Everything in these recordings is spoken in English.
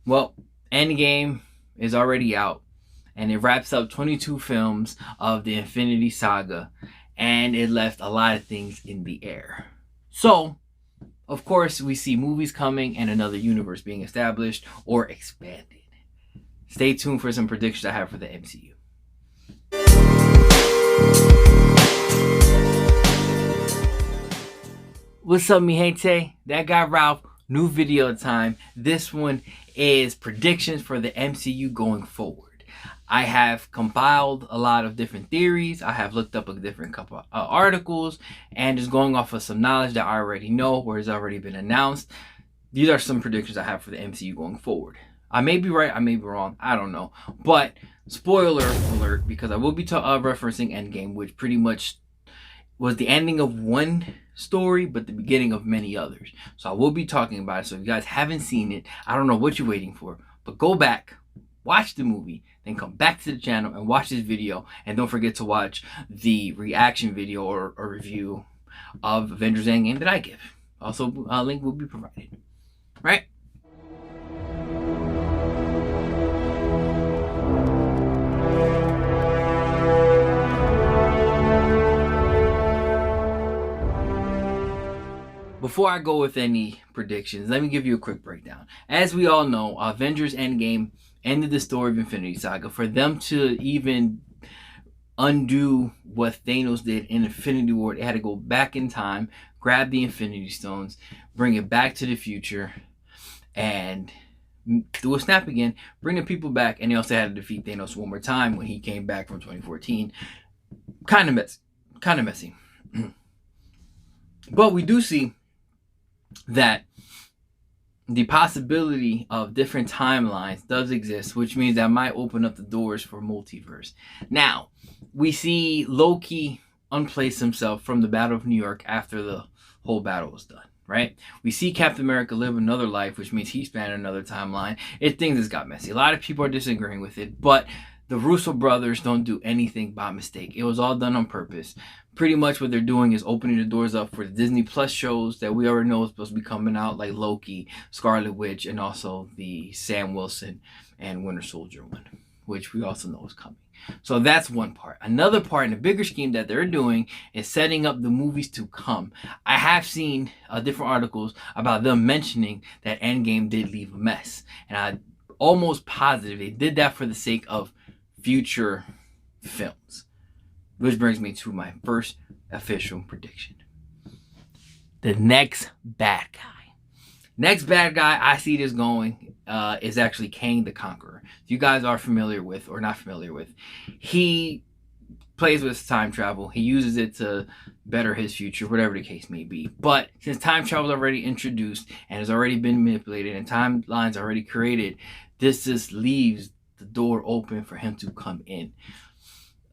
Well, Endgame is already out, and it wraps up 22 films of the Infinity Saga, and it left a lot of things in the air. So, of course, we see movies coming and another universe being established or expanded. Stay tuned for some predictions I have for the MCU. What's up, mi gente? That guy Ralph. New video time. This one is predictions for the MCU going forward. I have compiled a lot of different theories. I have looked up a different couple articles, and just going off of some knowledge that I already know or has already been announced. These are some predictions I have for the MCU going forward. I may be right, I may be wrong, I don't know. But spoiler alert, because I will be referencing Endgame, which pretty much was the ending of one story, but the beginning of many others. So I will be talking about it. So if you guys haven't seen it, I don't know what you're waiting for, but go back, watch the movie, then come back to the channel and watch this video. And don't forget to watch the reaction video or review of Avengers Endgame that I give. Also, a link will be provided. Right? Before I go with any predictions, let me give you a quick breakdown. As we all know, Avengers Endgame ended the story of Infinity Saga. For them to even undo what Thanos did in Infinity War, they had to go back in time, grab the Infinity Stones, bring it back to the future, and do a snap again, bring the people back, and they also had to defeat Thanos one more time when he came back from 2014. Kind of messy. But we do see that the possibility of different timelines does exist, which means that might open up the doors for multiverse. Now, we see Loki unplace himself from the Battle of New York after the whole battle was done, right? We see Captain America live another life, which means he spanned another timeline. Things has got messy. A lot of people are disagreeing with it, but the Russo brothers don't do anything by mistake. It was all done on purpose. Pretty much what they're doing is opening the doors up for the Disney Plus shows that we already know is supposed to be coming out, like Loki, Scarlet Witch, and also the Sam Wilson and Winter Soldier one, which we also know is coming. So that's one part. Another part in the bigger scheme that they're doing is setting up the movies to come. I have seen different articles about them mentioning that Endgame did leave a mess. And I'm almost positive they did that for the sake of future films. Which brings me to my first official prediction. The next bad guy. Next bad guy I see this going is actually Kang the Conqueror. If you guys are familiar with or not familiar with, he plays with time travel. He uses it to better his future, whatever the case may be. But since time travel is already introduced and has already been manipulated and timelines already created, this just leaves the door open for him to come in.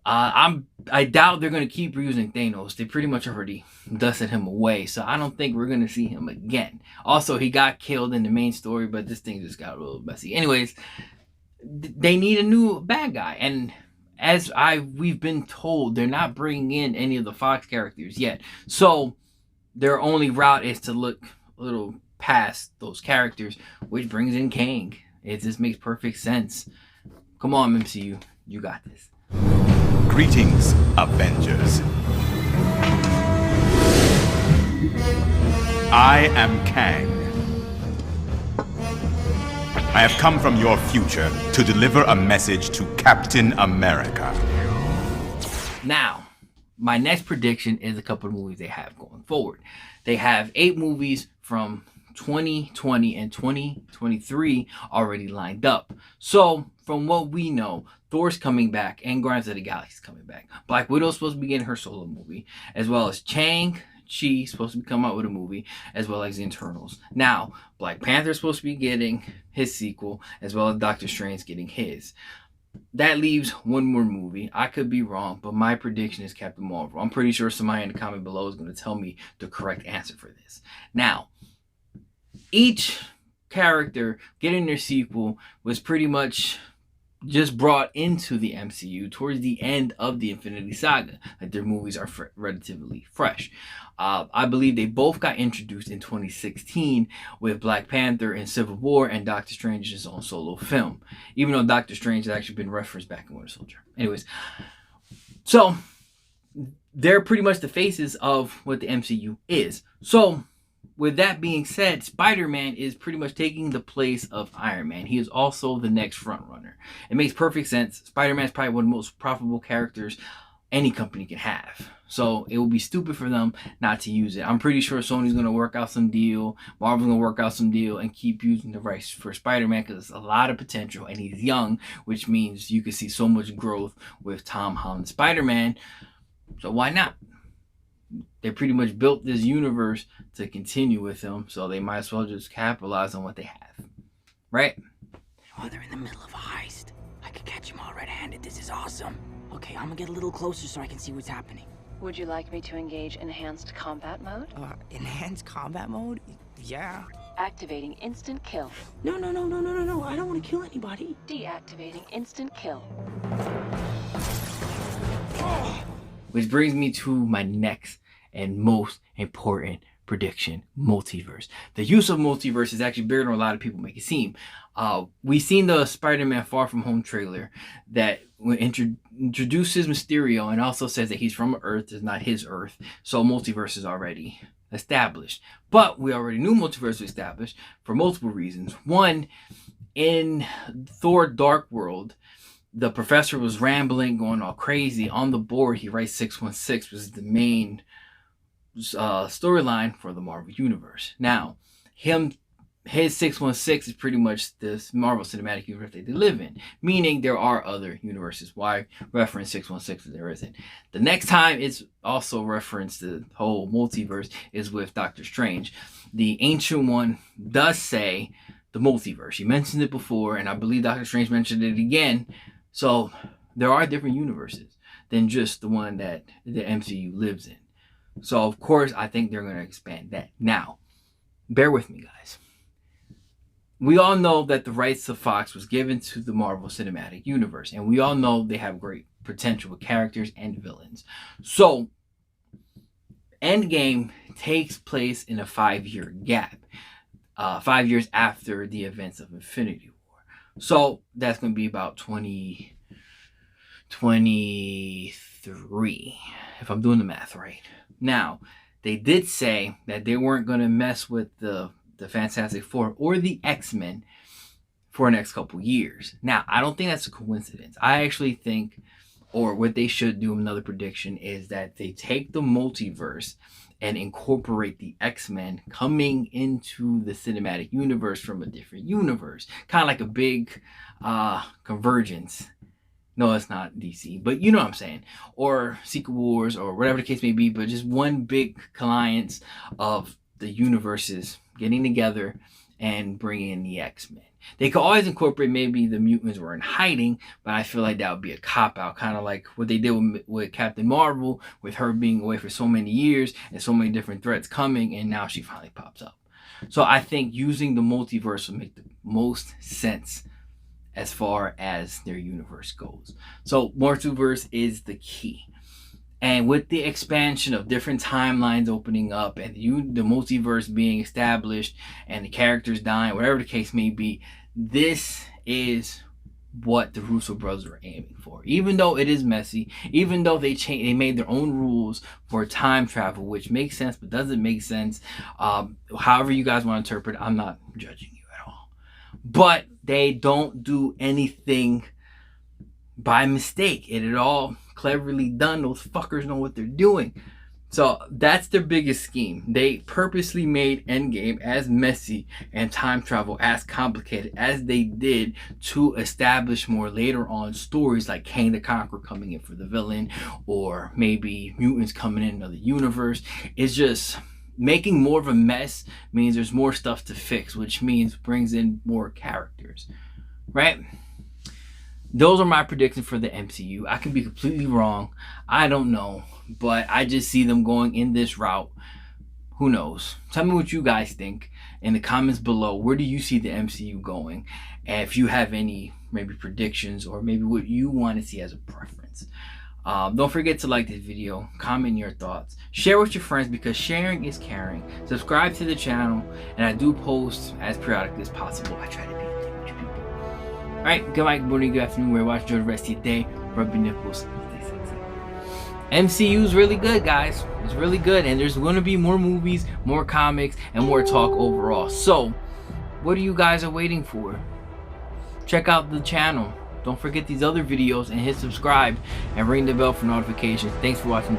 I doubt they're gonna keep reusing Thanos. They pretty much already dusted him away, so I don't think we're gonna see him again. Also, he got killed in the main story, but this thing just got a little messy. Anyways, they need a new bad guy, and as we've been told, they're not bringing in any of the Fox characters yet. So their only route is to look a little past those characters, which brings in Kang. It just makes perfect sense. Come on, MCU, you got this. Greetings, Avengers. I am Kang. I have come from your future to deliver a message to Captain America. Now, my next prediction is a couple of movies they have going forward. They have 8 movies from 2020 and 2023 already lined up. So, from what we know, Thor's coming back and Guardians of the Galaxy is coming back. Black Widow's supposed to be getting her solo movie, as well as Shang-Chi supposed to be coming out with a movie, as well as the Eternals. Now, Black Panther's supposed to be getting his sequel, as well as Doctor Strange getting his. That leaves one more movie. I could be wrong, but my prediction is Captain Marvel. I'm pretty sure somebody in the comment below is going to tell me the correct answer for this. Now, each character getting their sequel was pretty much just brought into the MCU towards the end of the Infinity Saga. Like, their movies are relatively fresh. I believe they both got introduced in 2016 with Black Panther and Civil War and Doctor Strange's own solo film. Even though Doctor Strange has actually been referenced back in Winter Soldier. Anyways, so they're pretty much the faces of what the MCU is. So, with that being said, Spider-Man is pretty much taking the place of Iron Man. He is also the next frontrunner. It makes perfect sense. Spider-Man is probably one of the most profitable characters any company can have. So it would be stupid for them not to use it. I'm pretty sure Sony's going to work out some deal. Marvel's going to work out some deal and keep using the rights for Spider-Man because there's a lot of potential and he's young, which means you can see so much growth with Tom Holland's Spider-Man. So why not? They pretty much built this universe to continue with him, so they might as well just capitalize on what they have. Right? Oh, they're in the middle of a heist. I could catch them all red-handed. This is awesome. Okay, I'm gonna get a little closer so I can see what's happening. Would you like me to engage enhanced combat mode? Enhanced combat mode? Yeah. Activating instant kill. No. I don't want to kill anybody. Deactivating instant kill. Which brings me to my next and most important prediction: multiverse. The use of multiverse is actually bigger than a lot of people make it seem. We've seen the Spider-Man Far From Home trailer that introduces Mysterio and also says that he's from Earth, is not his Earth. So multiverse is already established. But we already knew multiverse was established for multiple reasons. One, in Thor Dark World, the professor was rambling, going all crazy. On the board, he writes 616, which is the main storyline for the Marvel Universe. Now, his 616 is pretty much this Marvel Cinematic Universe that they live in, meaning there are other universes. Why reference 616 if there isn't? The next time it's also referenced the whole multiverse is with Doctor Strange. The Ancient One does say the multiverse. He mentioned it before, and I believe Doctor Strange mentioned it again. So there are different universes than just the one that the MCU lives in. So of course, I think they're going to expand that. Now, bear with me, guys. We all know that the rights to Fox was given to the Marvel Cinematic Universe, and we all know they have great potential with characters and villains. So, Endgame takes place in a 5-year gap, 5 years after the events of Infinity War. So, that's going to be about 2023, if I'm doing the math right. Now, they did say that they weren't going to mess with the Fantastic Four or the X-Men for the next couple years. Now, I don't think that's a coincidence. I actually think, or what they should do, another prediction, is that they take the multiverse and incorporate the X-Men coming into the cinematic universe from a different universe. Kind of like a big convergence. No, it's not DC, but you know what I'm saying. Or Secret Wars, or whatever the case may be, but just one big alliance of the universes getting together and bringing in the X-Men. They could always incorporate maybe the mutants were in hiding, but I feel like that would be a cop-out, kind of like what they did with Captain Marvel, with her being away for so many years and so many different threats coming, and now she finally pops up. So I think using the multiverse will make the most sense as far as their universe goes. So multiverse is the key. And with the expansion of different timelines opening up and the multiverse being established and the characters dying, whatever the case may be, this is what the Russo brothers are aiming for. Even though it is messy, even though they made their own rules for time travel, which makes sense but doesn't make sense. However you guys want to interpret it, I'm not judging you at all. But they don't do anything by mistake. It is all cleverly done. Those fuckers know what they're doing. So that's their biggest scheme. They purposely made Endgame as messy and time travel as complicated as they did to establish more later on stories like Kang the Conqueror coming in for the villain, or maybe mutants coming in another universe. It's just making more of a mess means there's more stuff to fix, which means brings in more characters, right? Those are my predictions for the MCU. I can be completely wrong. I don't know. But I just see them going in this route. Who knows? Tell me what you guys think. in the comments below. Where do you see the MCU going? And if you have any maybe predictions or maybe what you want to see as a preference. Don't forget to like this video, comment your thoughts, share with your friends because sharing is caring. Subscribe to the channel, and I do post as periodically as possible. I try to be in touch with you people. Alright, good night, good morning, good afternoon, wherever you watch, enjoy the rest of your day. Rub your nipples, stay sexy. MCU is really good, guys. It's really good, and there's going to be more movies, more comics, and more talk overall. So, what are you guys are waiting for? Check out the channel. Don't forget these other videos and hit subscribe and ring the bell for notifications. Thanks for watching.